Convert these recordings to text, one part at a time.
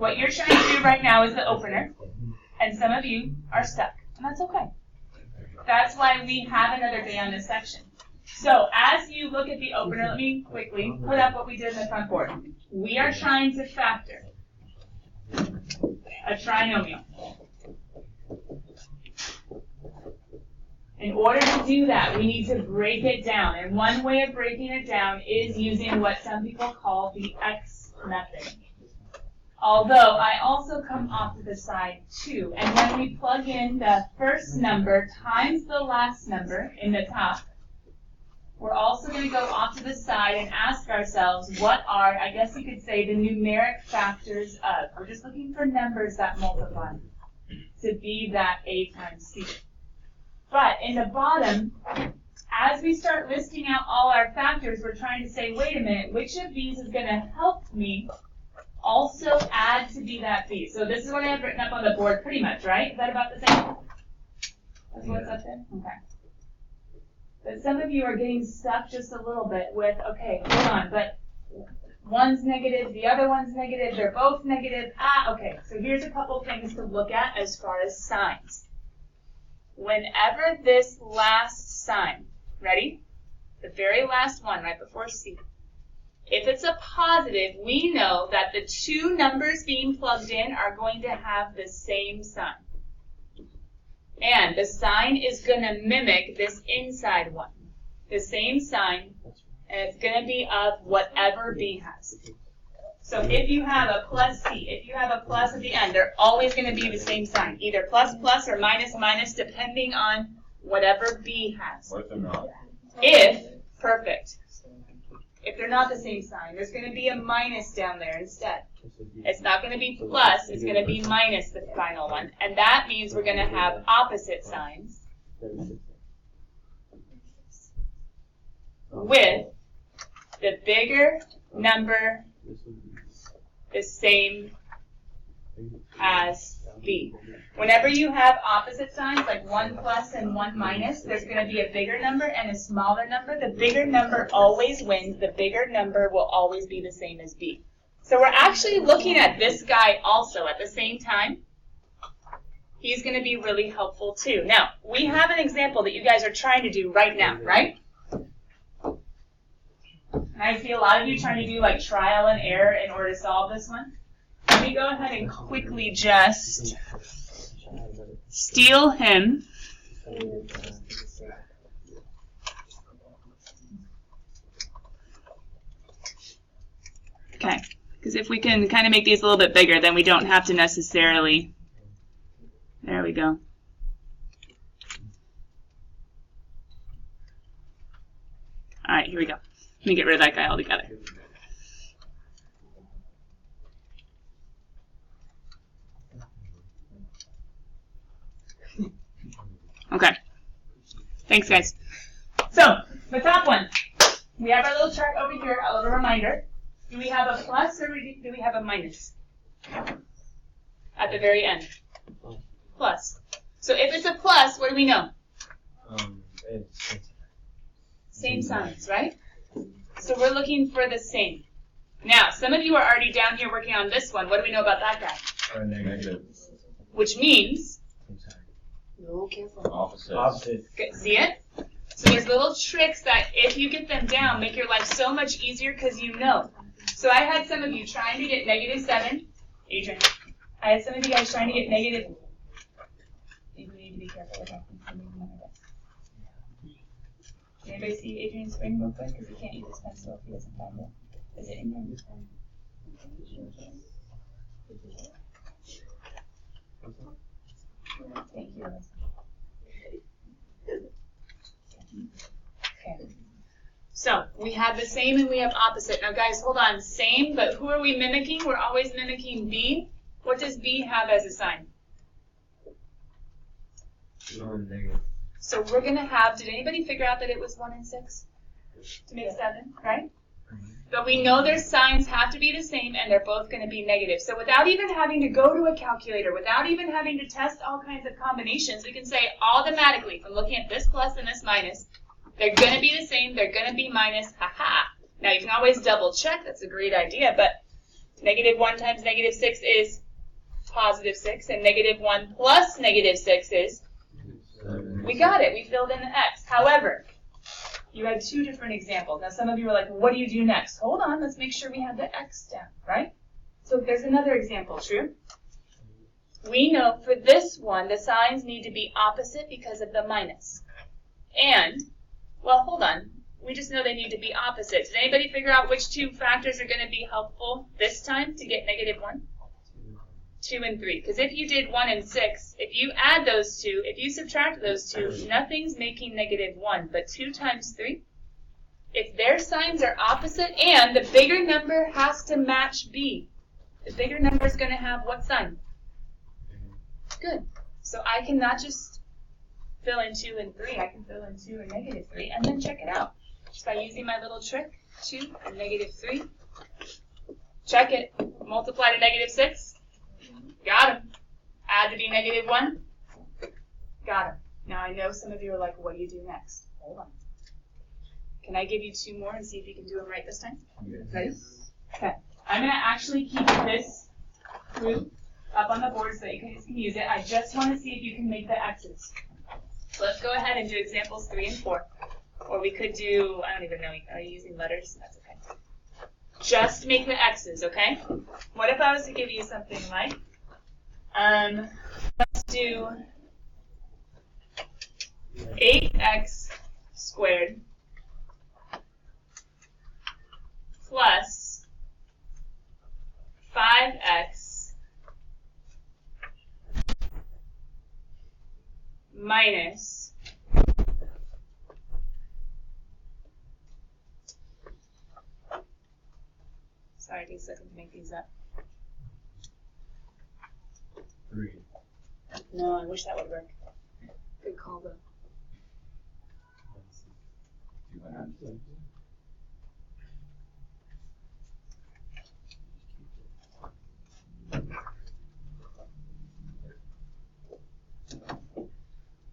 what you're trying to do right now is the opener, and some of you are stuck, and that's okay. That's why we have another day on this section. So as you look at the opener, let me quickly put up what we did in the front board. We are trying to factor a trinomial. In order to do that, we need to break it down. And one way of breaking it down is using what some people call the X method. Although I also come off to the side too. And when we plug in the first number times the last number in the top, we're also going to go off to the side and ask ourselves what are, I guess you could say, the numeric factors of. We're just looking for numbers that multiply to be that A times C. But in the bottom, as we start listing out all our factors, we're trying to say, wait a minute, which of these is going to help me also add to be that B? So this is what I have written up on the board pretty much, right? Is that about the same? That's what's up there? Okay. But some of you are getting stuck just a little bit with, okay, hold on, but one's negative, the other one's negative, they're both negative. Okay, so here's a couple things to look at as far as signs. Whenever this last sign, ready? The very last one right before C. If it's a positive, we know that the two numbers being plugged in are going to have the same sign. And the sign is going to mimic this inside one. The same sign, and it's going to be of whatever B has. So if you have a plus C, if you have a plus at the end, they're always going to be the same sign. Either plus, plus, or minus, minus, depending on whatever B has. What if they're not? Perfect. If they're not the same sign, there's going to be a minus down there instead. It's not going to be plus, it's going to be minus the final one. And that means we're going to have opposite signs with the bigger number the same as B. Whenever you have opposite signs, like 1 plus and 1 minus, there's going to be a bigger number and a smaller number. The bigger number always wins. The bigger number will always be the same as B. So we're actually looking at this guy also at the same time. He's going to be really helpful too. Now, we have an example that you guys are trying to do right now, right? And I see a lot of you trying to do like trial and error in order to solve this one. Let me go ahead and quickly just steal him. Okay, because if we can kind of make these a little bit bigger, then we don't have to necessarily. There we go. All right, here we go. Let me get rid of that guy altogether. Okay. Thanks, guys. So, the top one. We have our little chart over here, a little reminder. Do we have a plus or do we have a minus? At the very end. Plus. So if it's a plus, what do we know? Same signs, right? So we're looking for the same. Now, some of you are already down here working on this one. What do we know about that guy? Negative. Which means? No, careful. Opposite. See it? So there's little tricks that if you get them down, make your life so much easier because you know. So I had some of you trying to get -7. Adrian. I had some of you guys trying to get negative. You need to be careful with that. Can anybody see Adrian's screen real quick? Because he can't use his pencil if he doesn't find it. Is it in there? Thank you. Okay. So we have the same and we have opposite. Now guys, hold on. Same, but who are we mimicking? We're always mimicking B. What does B have as a sign? Negative. So we're going to have, did anybody figure out that it was 1 and 6? To make 7, right? But we know their signs have to be the same and they're both going to be negative. So without even having to go to a calculator, without even having to test all kinds of combinations, we can say automatically from looking at this plus and this minus, they're going to be the same, they're going to be minus, haha. Now you can always double check, that's a great idea, but Negative 1 times negative 6 is positive 6, and negative 1 plus negative 6 is, we got it, we filled in the x. However, you had two different examples. Now some of you are like, well, what do you do next? Hold on, let's make sure we have the x down, right? So there's another example, true? We know for this one, the signs need to be opposite because of the minus. And, well, hold on. We just know they need to be opposite. Did anybody figure out which two factors are going to be helpful this time to get negative 1? 2 and 3. Because if you did 1 and 6, if you add those two, if you subtract those two, nothing's making negative 1. But 2 times 3, if their signs are opposite, and the bigger number has to match B. The bigger number is going to have what sign? Good. So I can not just fill in 2 and 3, I can fill in 2 and negative 3, and then check it out. Just by using my little trick, 2 and negative 3. Check it. Multiply to negative 6. Got him. Add to be negative 1. Got him. Now I know some of you are like, what do you do next? Hold on. Can I give you 2 more and see if you can do them right this time? Ready? Okay. I'm going to actually keep this group up on the board so that you guys can use it. I just want to see if you can make the x's. So let's go ahead and do examples 3 and 4. Or we could do, I don't even know, are you using letters? That's okay. Just make the x's, okay? What if I was to give you something like, let's do 8x squared plus 5x minus 2 seconds to make these up. 3. No, I wish that would work. Good call, though.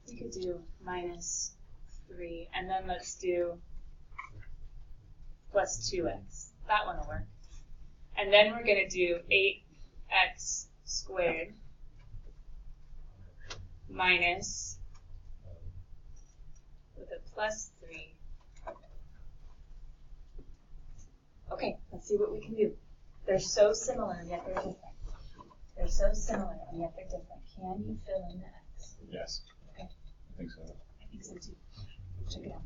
We could do minus 3, and then let's do plus 2x. That one will work. And then we're going to do 8x squared minus, with a plus 3. Okay, let's see what we can do. They're so similar, and yet they're different. They're so similar, and yet they're different. Can you fill in the x? Yes. Okay. I think so. I think so too. Check it out.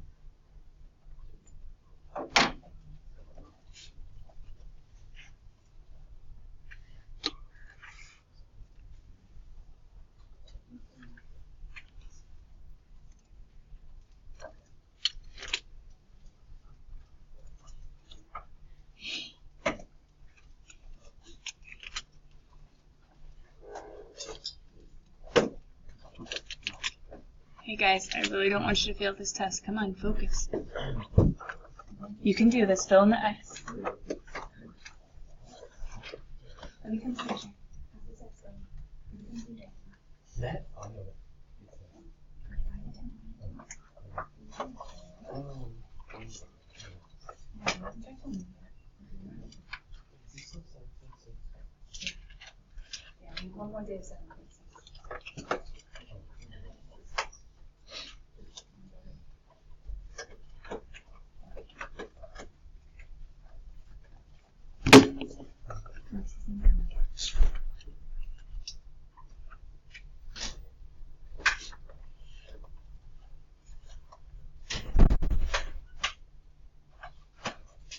Hey guys, I really don't want you to fail this test. Come on, focus. You can do this. Fill in the x. Let me come see you. That? Yeah, we need one more day of 7.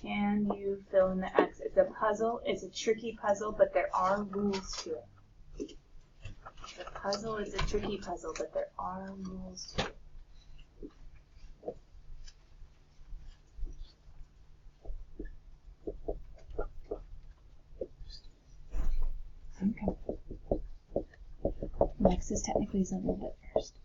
Can you fill in the x? It's a puzzle. It's a tricky puzzle, but there are rules to it. The puzzle is a tricky puzzle, but there are rules to it. Okay. Next is technically a little bit first.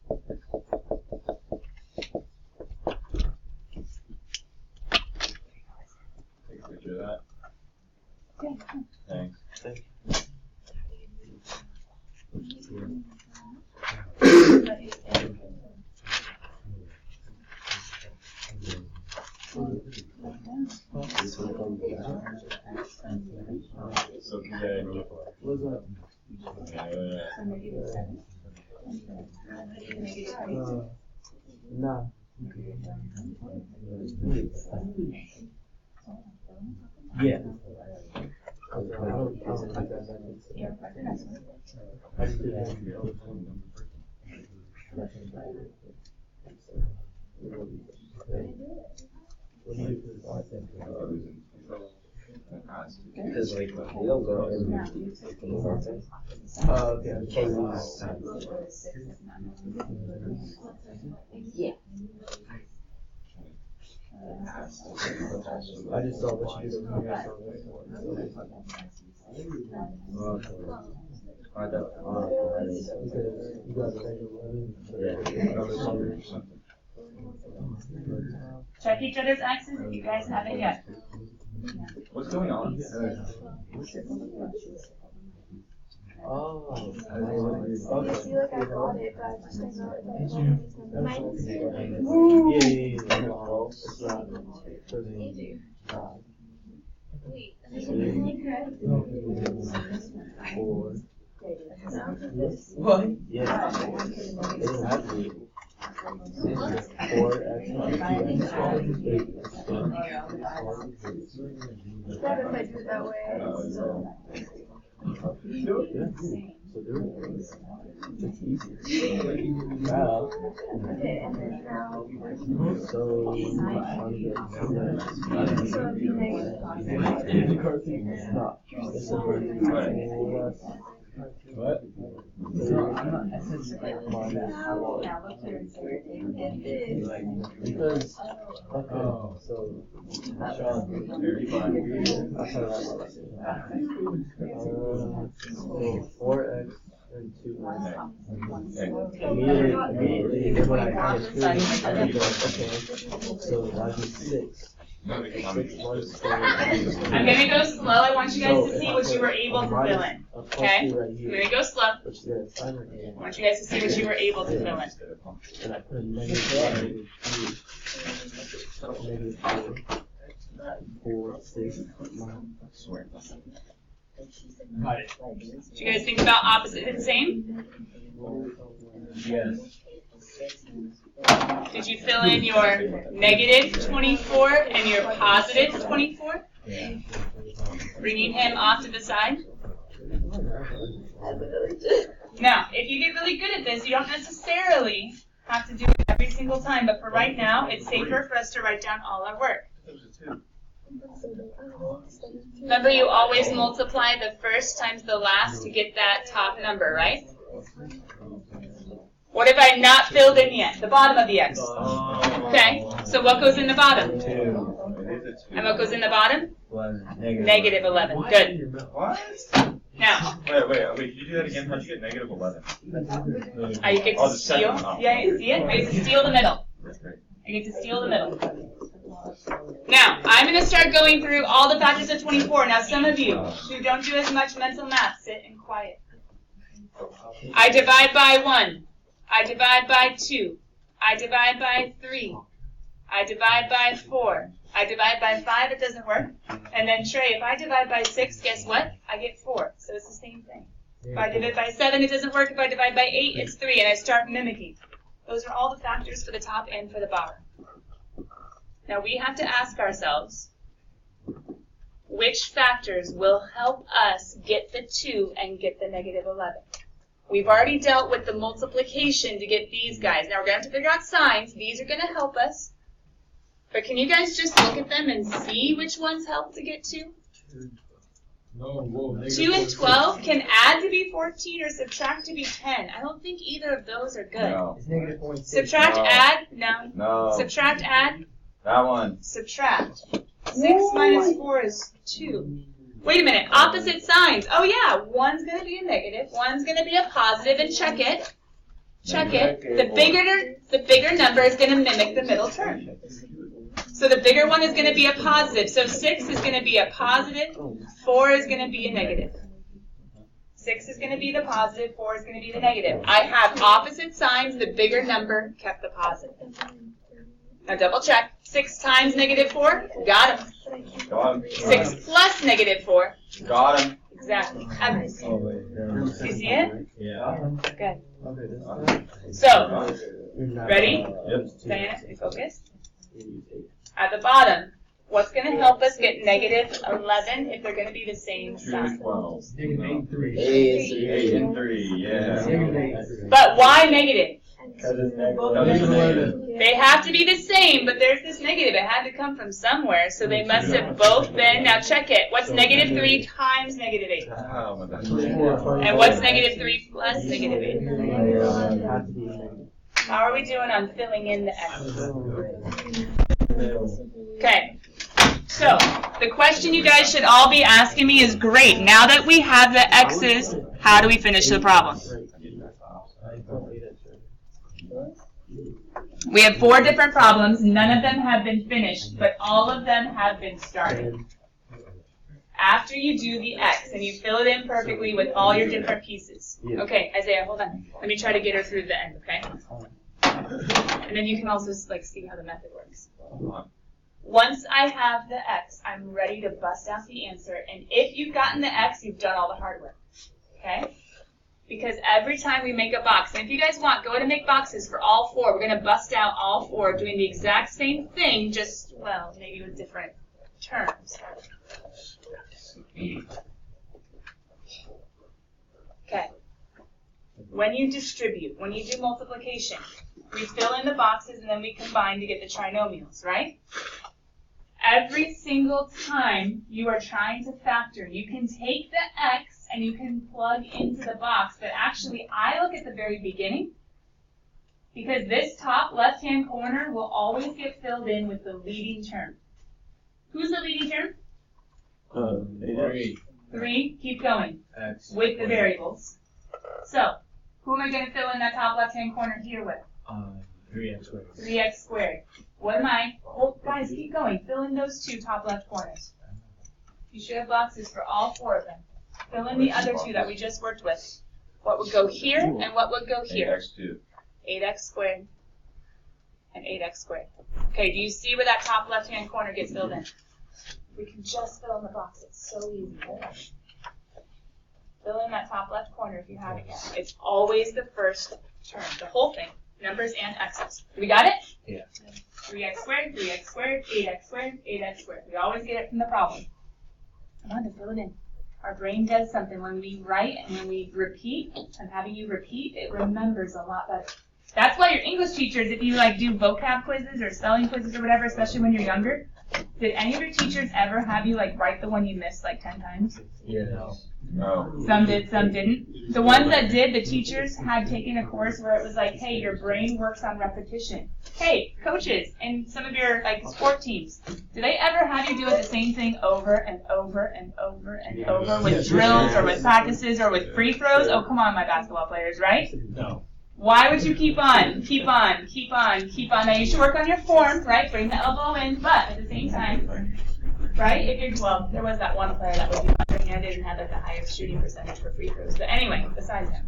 Take a picture of that. Okay. Thanks. So What's up? So negative 7. Nah. Yeah. I don't think that matters. I just did that. Because like we don't go every Thursday. Okay. Can't use. Yeah. I just saw what you did over here. Check each other's X's if you guys haven't yet. What's going on? Oh. You see, like I got it, but I just don't know Yeah. It's not. Four. What? Yeah. It doesn't have to be. 4x minus 2x. That if I do it that way. So do it. It's easy. Wow. Okay, and then now. So So it'd be negative. Stop. What? Because, okay, so, I'll try that. So 4x and 2x. Immediately, then when I count 3, I go, okay, so that'd be 6. 6 1 squared. I'm going to go slow. I want you guys to see what you were able to fill in. Okay? I'm going to go slow. I want you guys to see what you were able to fill in. And I put negative 4, 6, 9. Got it. Did you guys think about opposite and same? Yes. Did you fill in your negative 24 and your positive 24? Yeah. Bringing him off to the side. Now, if you get really good at this, you don't necessarily have to do it every single time, but for right now, it's safer for us to write down all our work. Remember, you always multiply the first times the last to get that top number, right? What have I not filled in yet? The bottom of the X. Okay, so what goes in the bottom? 2. And what goes in the bottom? Negative. Negative 11. Good. What? Now, Wait, can you do that again? How'd you get negative 11? I get Oh, to the second. steal. Yeah, you see it? I get to steal the middle. That's great. I get to steal the middle. Now, I'm going to start going through all the factors of 24. Now, some of you who don't do as much mental math, sit and quiet. I divide by 1. I divide by 2. I divide by 3. I divide by 4. I divide by 5, it doesn't work. And then Trey, if I divide by 6, guess what? I get 4. So it's the same thing. If I divide by 7, it doesn't work. If I divide by 8, it's 3. And I start mimicking. Those are all the factors for the top and for the bottom. Now we have to ask ourselves, which factors will help us get the 2 and get the negative 11? We've already dealt with the multiplication to get these guys. Now we're going to have to figure out signs. These are going to help us. But can you guys just look at them and see which ones help to get 2? 2 and 12 can add to be 14 or subtract to be 10. I don't think either of those are good. No. It's negative 0.6. Subtract, No. add, no. No. Subtract, add, That one. subtract. 6 minus 4 is 2. Wait a minute, opposite signs. Oh yeah, one's going to be a negative, one's going to be a positive, and check it. Check it. The bigger number is going to mimic the middle term. So the bigger one is going to be a positive. So 6 is going to be a positive, 4 is going to be a negative. 6 is going to be the positive, 4 is going to be the negative. I have opposite signs, the bigger number kept the positive. Now double check. 6 times -4. Got him. Got him. 6 plus -4. Got him. Exactly. Do you see it? Yeah. Good. So, ready? Yep. Diana, stay focused. At the bottom, what's going to help us get -11 if they're going to be the same 2 sign? and 12. A 8 and 3, yeah. But why negative? Negative. They have to be the same, but there's this negative. It had to come from somewhere, so they must have both been. Now check it. What's -3 times -8? Oh, my God. And what's -3 plus -8? How are we doing on filling in the X's? Okay. So, the question you guys should all be asking me is, great, now that we have the X's, how do we finish the problem? We have 4 different problems. None of them have been finished, but all of them have been started. After you do the X and you fill it in perfectly with all your different pieces. Okay, Isaiah, hold on. Let me try to get her through the end, okay? And then you can also like see how the method works. Once I have the X, I'm ready to bust out the answer. And if you've gotten the X, you've done all the hard work, okay? Because every time we make a box, and if you guys want, go ahead and make boxes for all 4. We're going to bust out all 4 doing the exact same thing, just, well, maybe with different terms. Okay. When you distribute, when you do multiplication, we fill in the boxes and then we combine to get the trinomials, right? Every single time you are trying to factor, you can take the X and you can plug into the box, but actually I look at the very beginning because this top left-hand corner will always get filled in with the leading term. Who's the leading term? 3. Keep going. X. With the variables. So, who am I going to fill in that top left-hand corner here with? 3x squared. 3x squared. What am I? Oh, guys, keep going. Fill in those 2 top left corners. You should have boxes for all 4 of them. Fill in the other 2 that we just worked with. What would go here and what would go here? 8x2. 8x squared and 8x squared. Okay, do you see where that top left-hand corner gets filled in? We can just fill in the box. It's so easy. Fill in that top left corner if you haven't yet. It's always the first term, the whole thing. Numbers and x's. We got it? Yeah. 3x squared, 3x squared, 8x squared, 8x squared. We always get it from the problem. Come on, to fill it in. Our brain does something. When we write and when we repeat, I'm having you repeat, it remembers a lot better. That's why your English teachers, if you like do vocab quizzes or spelling quizzes or whatever, especially when you're younger, did any of your teachers ever have you like write the one you missed like 10 times? Yeah. No. Some did, some didn't. The ones that did, the teachers had taken a course where it was like, hey, your brain works on repetition. Hey, coaches and some of your like sport teams, do they ever have you do the same thing over and over and over and over with drills or with practices or with free throws? Oh, come on, my basketball players, right? No. Why would you keep on, keep on, keep on, keep on? Now you should work on your form, right? Bring the elbow in, but at the same time, right? If you're, well, there was that one player that would be underhanded and had like the highest shooting percentage for free throws. But anyway, besides that,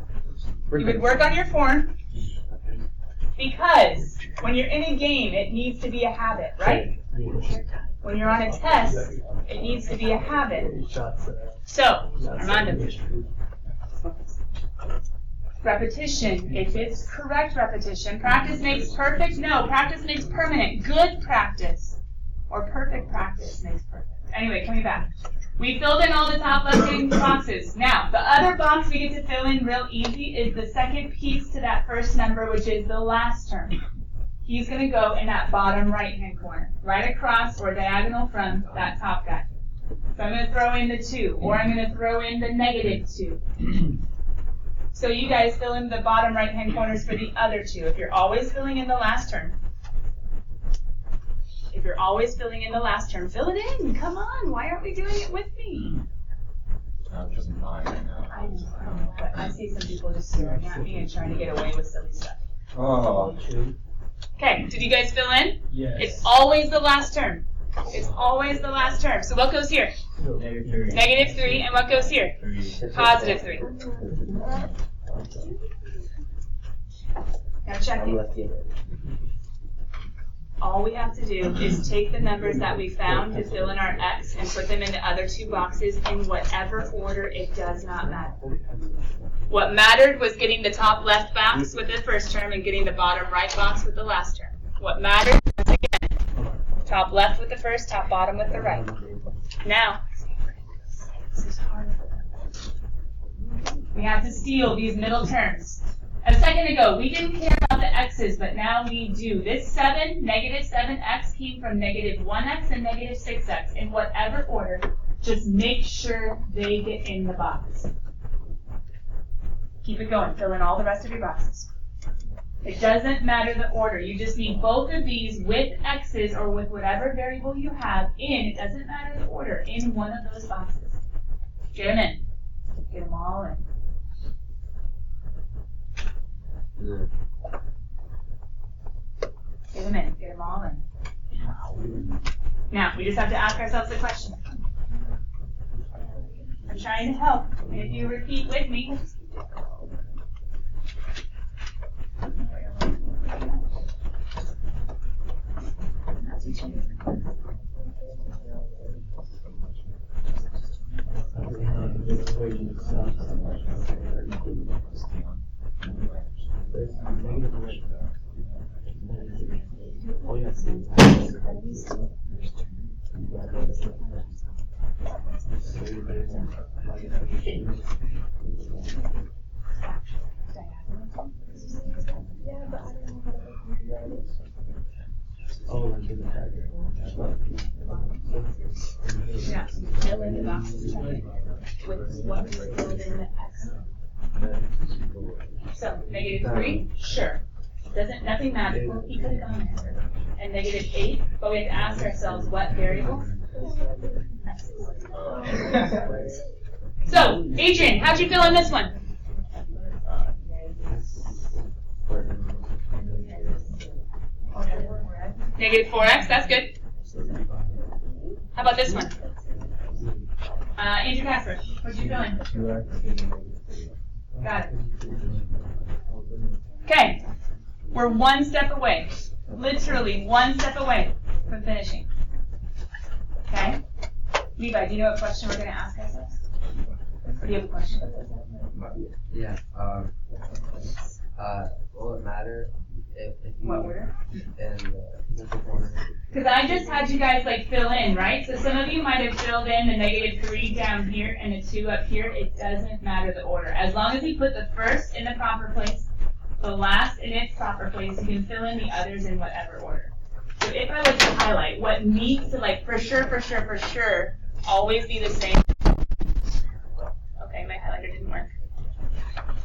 you would work on your form because when you're in a game, it needs to be a habit, right? When you're on a test, it needs to be a habit. So, Armando. Repetition, if it's correct repetition. Practice makes perfect? No, practice makes permanent. Good practice or perfect practice makes perfect. Anyway, coming back. We filled in all the top left-hand boxes. Now, the other box we get to fill in real easy is the second piece to that first number, which is the last term. He's going to go in that bottom right-hand corner, right across or diagonal from that top guy. So I'm going to throw in the 2, or I'm going to throw in the -2. So you guys fill in the bottom right-hand corners for the other 2. If you're always filling in the last term, fill it in. Come on. Why aren't we doing it with me? I'm just mine right now. I know, but I see some people just staring at me and trying to get away with silly stuff. Oh. Okay, did you guys fill in? Yes. It's always the last term. It's always the last term. So what goes here? -3. And what goes here? +3. Now check it. All we have to do is take the numbers that we found to fill in our X and put them in the other two boxes in whatever order. It does not matter. What mattered was getting the top left box with the first term and getting the bottom right box with the last term. What mattered was, again, top left with the first, top bottom with the right. Now, we have to steal these middle terms. A second ago, we didn't care about the x's, but now we do. This 7, negative 7x came from negative 1x and negative 6x. In whatever order, just make sure they get in the box. Keep it going. Fill in all the rest of your boxes. It doesn't matter the order. You just need both of these with x's or with whatever variable you have in. It doesn't matter the order. In one of those boxes. Get them in. Get them all in. Get them in. Get them all in. Now, we just have to ask ourselves a question. I'm trying to help. And if you repeat with me. Yeah, fill in the boxes with what we filled in the X. So, negative 3, sure. Nothing magical. He could have gone there. And negative 8, but we have to ask ourselves what variable? So, Adrian, how'd you fill in this one? Negative 4x, that's good. How about this one? Andrew Casper, what'd you fill in? Got it. Okay, we're one step away. Literally one step away from finishing. Okay? Levi, do you know what question we're going to ask ourselves? Or do you have a question? Yeah. Will it matter if you... What order? And because I just had you guys like fill in, right? So some of you might have filled in the negative 3 down here and the 2 up here. It doesn't matter the order. As long as you put the first in the proper place, the last in its proper place, you can fill in the others in whatever order. So if I was to highlight what needs to, like, for sure, always be the same. Okay, my highlighter didn't work.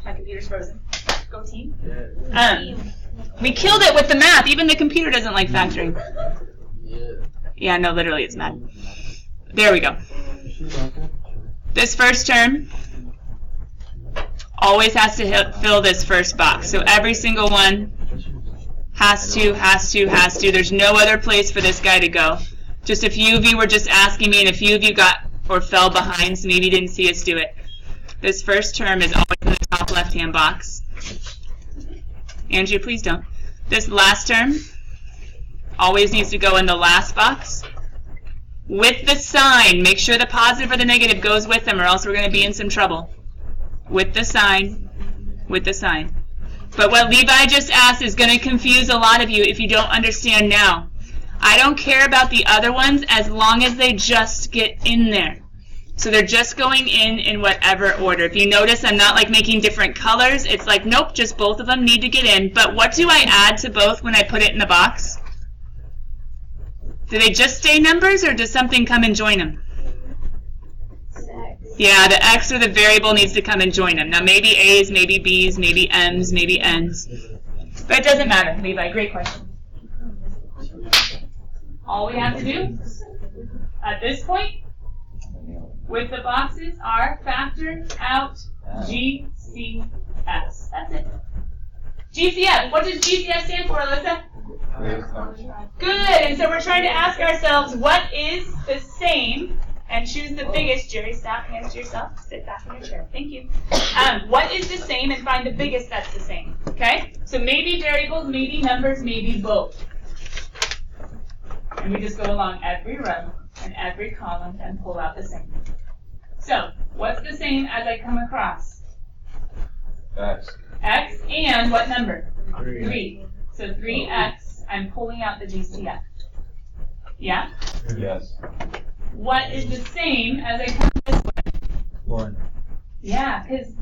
My computer's frozen. Go team. We killed it with the math. Even the computer doesn't like factoring. Yeah, no, literally it's math. There we go. This first term always has to fill this first box. So every single one has to. There's no other place for this guy to go. Just a few of you were just asking me, and a few of you got or fell behind, so maybe you didn't see us do it. This first term is always in the top left-hand box. Andrew, please don't. This last term always needs to go in the last box. With the sign, make sure the positive or the negative goes with them, or else we're going to be in some trouble. With the sign. But what Levi just asked is going to confuse a lot of you if you don't understand now. I don't care about the other ones as long as they just get in there. So they're just going in whatever order. If you notice, I'm not like making different colors. It's like, nope, just both of them need to get in. But what do I add to both when I put it in the box? Do they just stay numbers, or does something come and join them? Yeah, the X or the variable needs to come and join them. Now maybe A's, maybe B's, maybe M's, maybe N's. But it doesn't matter, Levi. Great question. All we have to do at this point with the boxes are factor out GCS. That's it. GCS. What does GCS stand for, Alyssa? Good. And so we're trying to ask ourselves, what is the same? And choose the biggest. Jerry, stop. Hands to yourself. Sit back in your chair. Thank you. What is the same, and find the biggest that's the same. Okay? So maybe variables, maybe numbers, maybe both. And we just go along every row and every column and pull out the same. So, what's the same as I come across? X. X and what number? 3. 3. So 3x, I'm pulling out the GCF. Yeah? Yes. What is the same as I come this way? 1. Yeah, because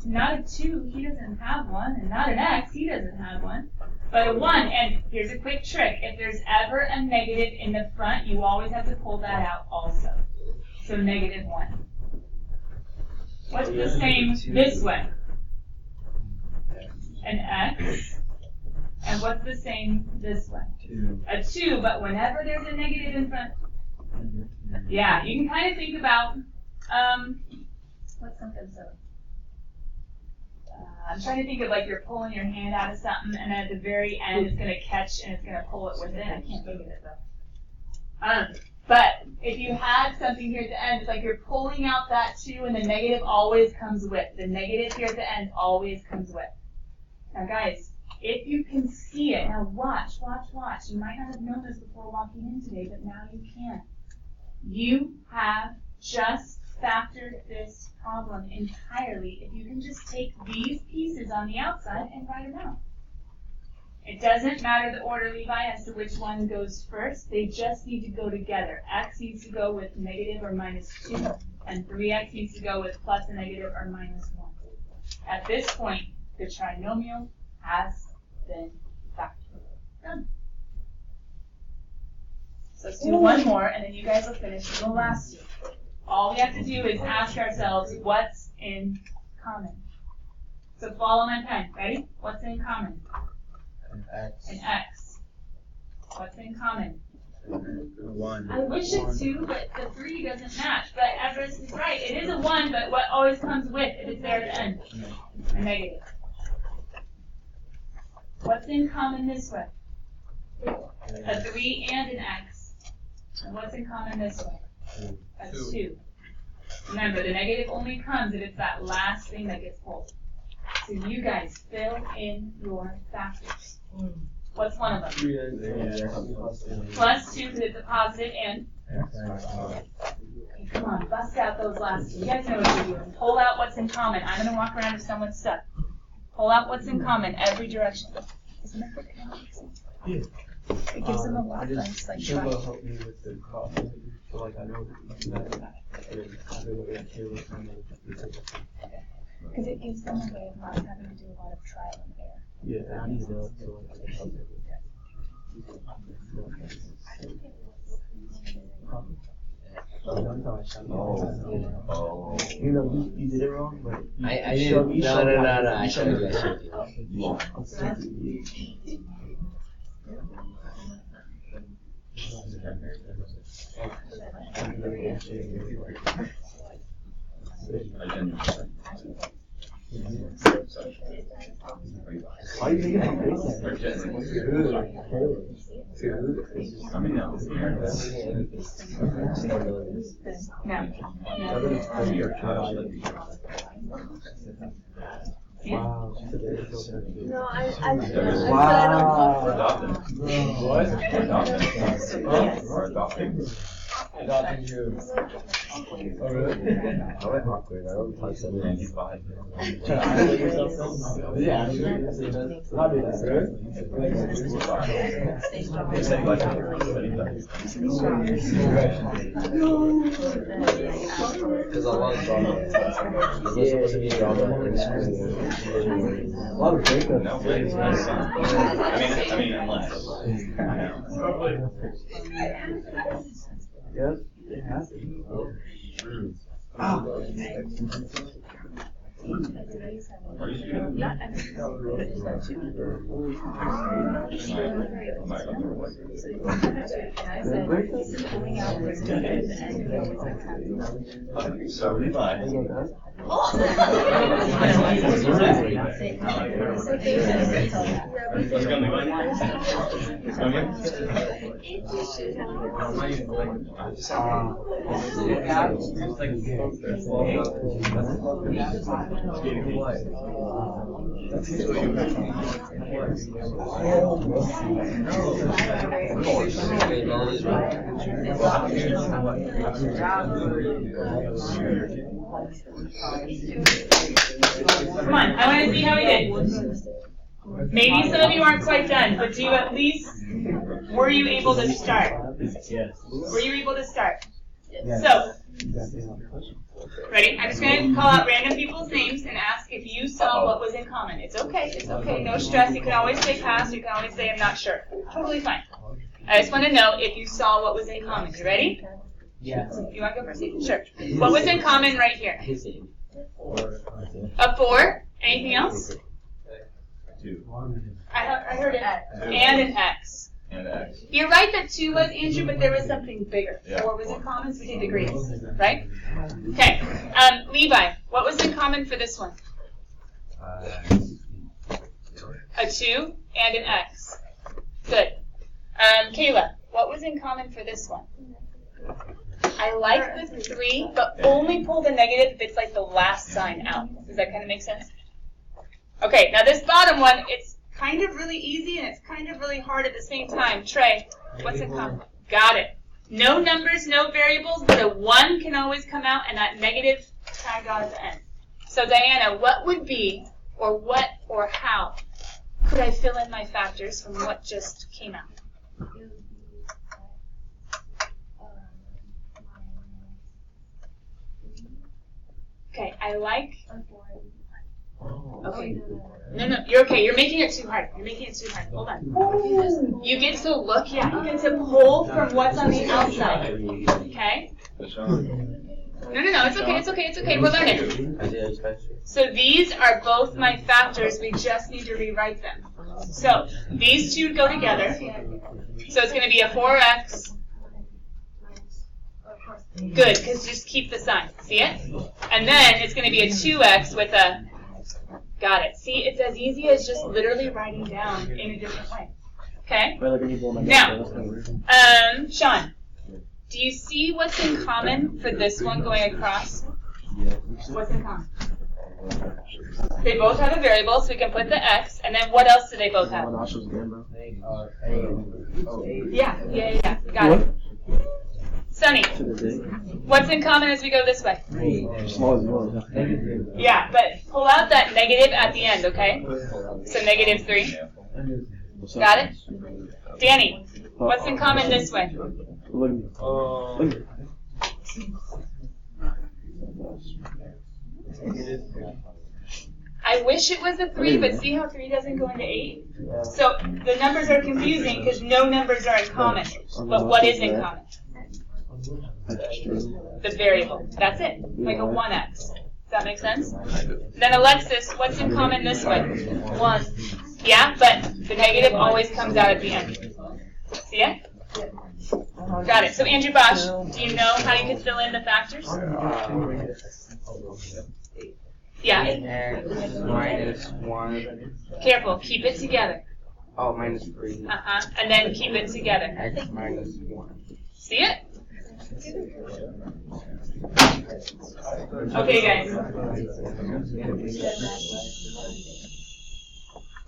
not a 2, he doesn't have one, and not an X, he doesn't have one. But a 1, and here's a quick trick. If there's ever a negative in the front, you always have to pull that out also. So negative 1. What's the same this way? An X. And what's the same this way? 2. A 2, but whenever there's a negative in front, yeah, you can kind of think about, what's something so? I'm trying to think of like you're pulling your hand out of something, and at the very end it's going to catch and it's going to pull it within. I can't think of it though. But if you had something here at the end, it's like you're pulling out that 2, and the negative always comes with. The negative here at the end always comes with. Now guys, if you can see it, now watch. You might not have known this before walking in today, but now you can. You have just factored this problem entirely if you can just take these pieces on the outside and write them out. It doesn't matter the order, Levi, as to which one goes first. They just need to go together. X needs to go with negative or minus 2, and 3x needs to go with plus or negative or minus 1. At this point, the trinomial has been factored. Done. So let's do one more, and then you guys will finish the last 2. All we have to do is ask ourselves, what's in common? So follow my pen. Ready? What's in common? An X. An X. What's in common? 1. I wish it 2, but the 3 doesn't match. But Everest is right. It is a 1, but what always comes with if it's there at the end? A negative. What's in common this way? A 3 and an X. And what's in common this way? A 2. Remember, the negative only comes if it's that last thing that gets pulled. So you guys fill in your factors. What's one of them? 3x. Plus 2 because it's a positive and. Okay, come on, bust out those last 2. You guys know what you're doing. Pull out what's in common. I'm going to walk around if someone's stuck. Pull out what's in common every direction. Isn't that what kind of makes sense? Yeah. It gives them a lot of like Shimba helped me with the cost. So like I know that. because it gives them a way of not having to do a lot of trial and error. Yeah, I need to know. So Oh. You know, you did it wrong, but I didn't. No. I showed you. Why are you making my face? I mean, no. Wow. No, I Wow. Adopted. What? Adopted. Or adopting. Adopting you. Oh, really? I went awkward. I don't touch that. 95. Yeah, actually. Not really. They say like There's a lot of drama. There's supposed to be drama in school. A lot of breakups. No, but it's not fun. I mean, unless. Yes, it has to. Ah. Are you shooting? So Levi. Let's go, Levi. Let's go, Levi. Come on, I want to see how we did. Maybe some of you aren't quite done, but do you at least, were you able to start? Yes. Were you able to start? So, ready? I'm just going to call out random people's names and ask if you saw what was in common. It's okay, no stress. You can always say pass, you can always say I'm not sure. Totally fine. I just want to know if you saw what was in common. You ready? Yeah. You want to go first? Sure. What was in common right here? A 4. Anything else? 2. I heard an X. And an X. And X. You're right that 2 was, Andrew, but there was something bigger. Yeah. 4 was in common, so we did the greatest, right? Okay. Levi, what was in common for this one? A 2 and an X. Good. Kayla, what was in common for this one? I like the 3, but only pull the negative if it's like the last sign out. Does that kind of make sense? Okay, now this bottom one, it's kind of really easy and it's kind of really hard at the same time. Trey, what's in common? Got it. No numbers, no variables, but a 1 can always come out and that negative tag on at the end. So Diana, what would be, or what, or how could I fill in my factors from what just came out? Okay, I like. Okay. No, you're okay. You're making it too hard. Hold on. You get to look, you get to pull from what's on the outside. Okay? No, it's okay. We're learning. So these are both my factors. We just need to rewrite them. So these two go together. So it's going to be a 4x. Good, because just keep the sign. See it? And then it's going to be a 2x with a... Got it. See, it's as easy as just literally writing down in a different way. Okay? Now, Sean, do you see what's in common for this one going across? What's in common? They both have a variable, so we can put the x, and then what else do they both have? Yeah. Got it. Sunny, what's in common as we go this way? Yeah, but pull out that negative at the end, okay? So negative 3. Got it? Danny, what's in common this way? I wish it was a 3, but see how 3 doesn't go into 8? So the numbers are confusing because no numbers are in common. But what is in common? The variable. That's it. Like a 1x. Does that make sense? Then Alexis, what's in common this way? 1. Yeah, but the negative always comes out at the end. See it? Got it. So Andrew Bosch, do you know how you can fill in the factors? Yeah. X minus 1. Careful. Keep it together. Oh, minus 3. And then keep it together. X minus 1. See it? Okay, guys.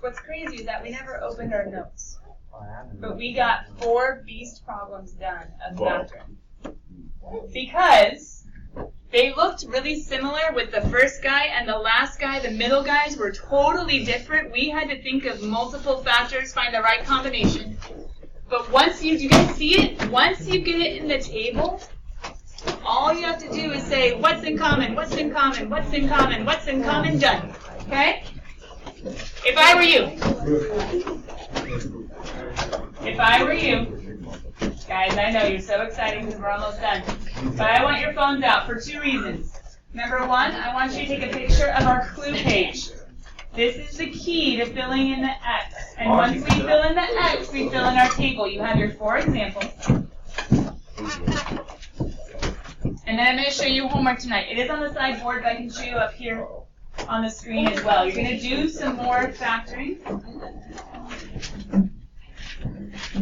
What's crazy is that we never opened our notes. But we got 4 beast problems done of factoring. Because they looked really similar with the first guy and the last guy. The middle guys were totally different. We had to think of multiple factors, find the right combination. But once you guys see it, once you get it in the table, all you have to do is say, what's in common, what's in common, what's in common, what's in common, done. Okay? If I were you, guys, I know you're so excited because we're almost done. But I want your phones out for 2 reasons. Number 1, I want you to take a picture of our clue page. This is the key to filling in the X. And once we fill in the X, we fill in our table. You have your 4 examples. And then I'm going to show you homework tonight. It is on the sideboard, but I can show you up here on the screen as well. You're going to do some more factoring.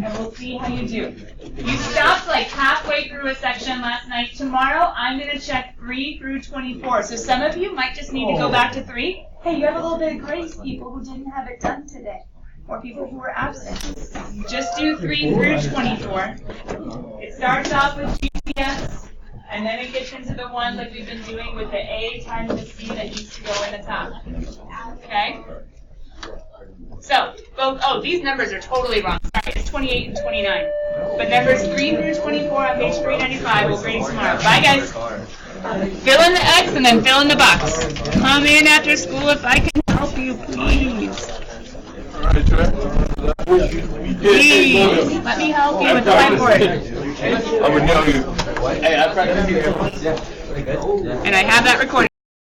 and we'll see how you do. You stopped like halfway through a section last night. Tomorrow, I'm going to check 3 through 24. So some of you might just need to go back to 3. Hey, you have a little bit of grace, people who didn't have it done today, or people who were absent. Just do 3 through 24. It starts off with GPS, and then it gets into the one like we've been doing with the A times the C that used to go in the top. Okay? So, these numbers are totally wrong. Sorry, it's 28 and 29. But numbers 3 through 24 on page 395 will grade tomorrow. Bye, guys. Fill in the X and then fill in the box. Come in after school if I can help you, please. Please, let me help you with the whiteboard. I would know you. Hey, I practiced here. And I have that recorded.